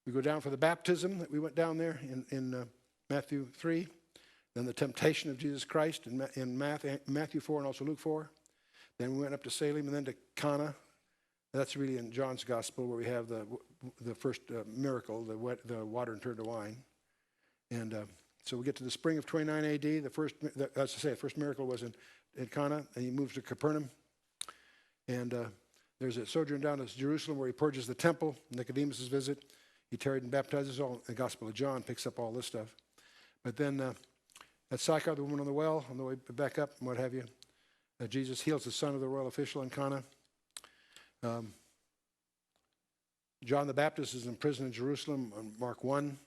We go down for the baptism that we went down there in Matthew 3. Then the temptation of Jesus Christ in Matthew 4 and also Luke 4. Then we went up to Salem and then to Cana. That's really in John's Gospel where we have the first miracle, the water turned to wine. And so we get to the spring of 29 A.D. The first miracle was in Cana, and he moves to Capernaum. And there's a sojourn down to Jerusalem where he purges the temple, Nicodemus' visit. He tarried and baptizes. All the Gospel of John picks up all this stuff. But then at Sychar, the woman on the well, on the way back up, and what have you, Jesus heals the son of the royal official in Cana. John the Baptist is in prison in Jerusalem on Mark 1.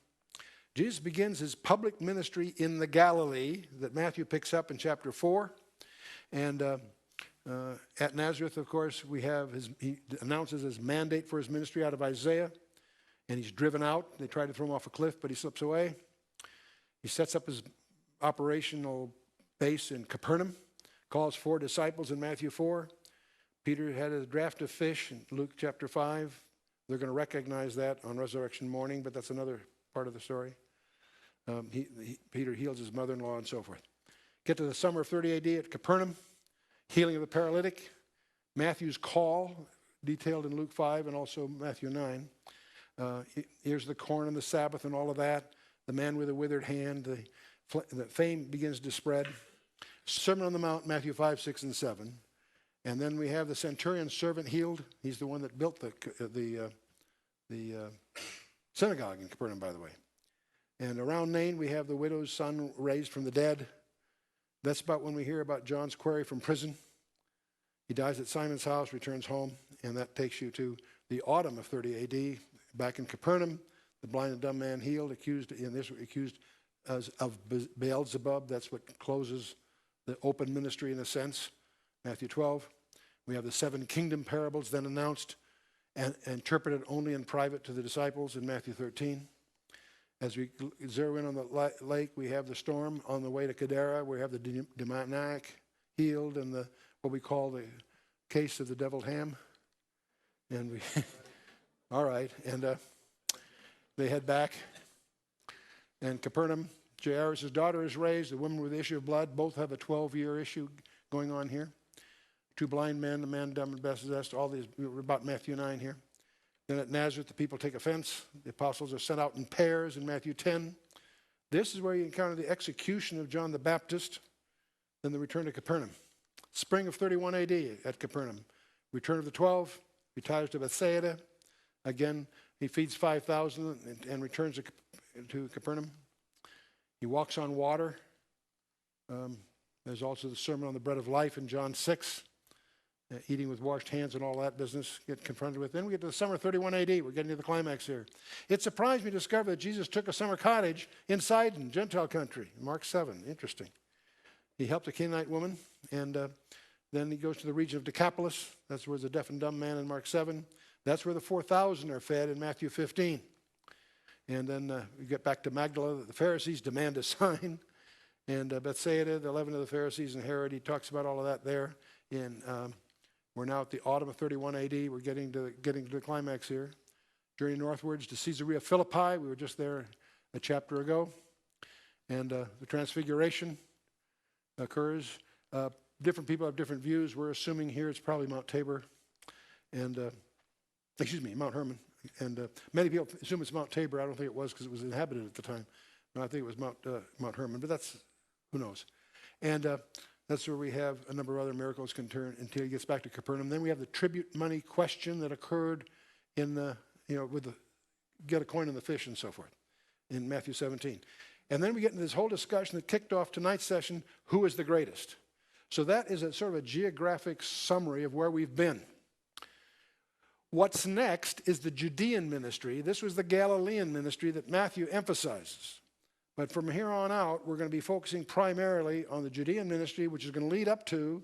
Jesus begins his public ministry in the Galilee that Matthew picks up in chapter 4. And at Nazareth, of course, he announces his mandate for his ministry out of Isaiah. And he's driven out. They try to throw him off a cliff, but he slips away. He sets up his operational base in Capernaum, calls 4 disciples in Matthew 4. Peter had a draft of fish in Luke chapter 5. They're going to recognize that on resurrection morning, but that's another part of the story. Peter heals his mother-in-law and so forth. Get to the summer of 30 A.D. at Capernaum, healing of the paralytic. Matthew's call, detailed in Luke 5 and also Matthew 9. Here's the corn and the Sabbath and all of that. The man with a withered hand. The fame begins to spread. Sermon on the Mount, Matthew 5, 6, and 7. And then we have the centurion's servant healed. He's the one that built the synagogue in Capernaum, by the way. And around Nain, we have the widow's son raised from the dead. That's about when we hear about John's query from prison. He dies at Simon's house, returns home, and that takes you to the autumn of 30 A.D., back in Capernaum. The blind and dumb man healed, accused of Beelzebub. That's what closes the open ministry in a sense. Matthew 12. We have the 7 kingdom parables then announced and interpreted only in private to the disciples in Matthew 13. As we zero in on the lake, we have the storm on the way to Gadara. We have the demoniac healed and what we call the case of the deviled ham. And we, all right, and they head back. And Capernaum, Jairus' daughter is raised. The woman with the issue of blood, both have a 12-year issue going on here. 2 blind men, the man dumb and possessed, all these, we're about Matthew 9 here. Then at Nazareth, the people take offense. The apostles are sent out in pairs in Matthew 10. This is where you encounter the execution of John the Baptist, then the return to Capernaum. Spring of 31 A.D. at Capernaum. Return of the 12, retires to Bethsaida. Again, he feeds 5,000 and returns to Capernaum. He walks on water. There's also the Sermon on the Bread of Life in John 6. Eating with washed hands and all that business, get confronted with. Then we get to the summer of 31 A.D. We're getting to the climax here. It surprised me to discover that Jesus took a summer cottage in Sidon, Gentile country, Mark 7. Interesting. He helped a Canaanite woman, and then he goes to the region of Decapolis. That's where the deaf and dumb man in Mark 7. That's where the 4,000 are fed in Matthew 15. And then we get back to Magdala. The Pharisees demand a sign. And Bethsaida, the 11 of the Pharisees, and Herod, he talks about all of that there in... We're now at the autumn of 31 A.D. We're getting to the climax here. Journey northwards to Caesarea Philippi. We were just there a chapter ago. And the transfiguration occurs. Different people have different views. We're assuming here it's probably Mount Tabor. And, Mount Hermon. And many people assume it's Mount Tabor. I don't think it was because it was inhabited at the time. No, I think it was Mount Hermon. But that's, who knows. And... that's where we have a number of other miracles can turn until he gets back to Capernaum. Then we have the tribute money question that occurred in with the get a coin in the fish and so forth in Matthew 17. And then we get into this whole discussion that kicked off tonight's session, who is the greatest? So that is a sort of a geographic summary of where we've been. What's next is the Judean ministry. This was the Galilean ministry that Matthew emphasizes. But from here on out, we're going to be focusing primarily on the Judean ministry, which is going to lead up to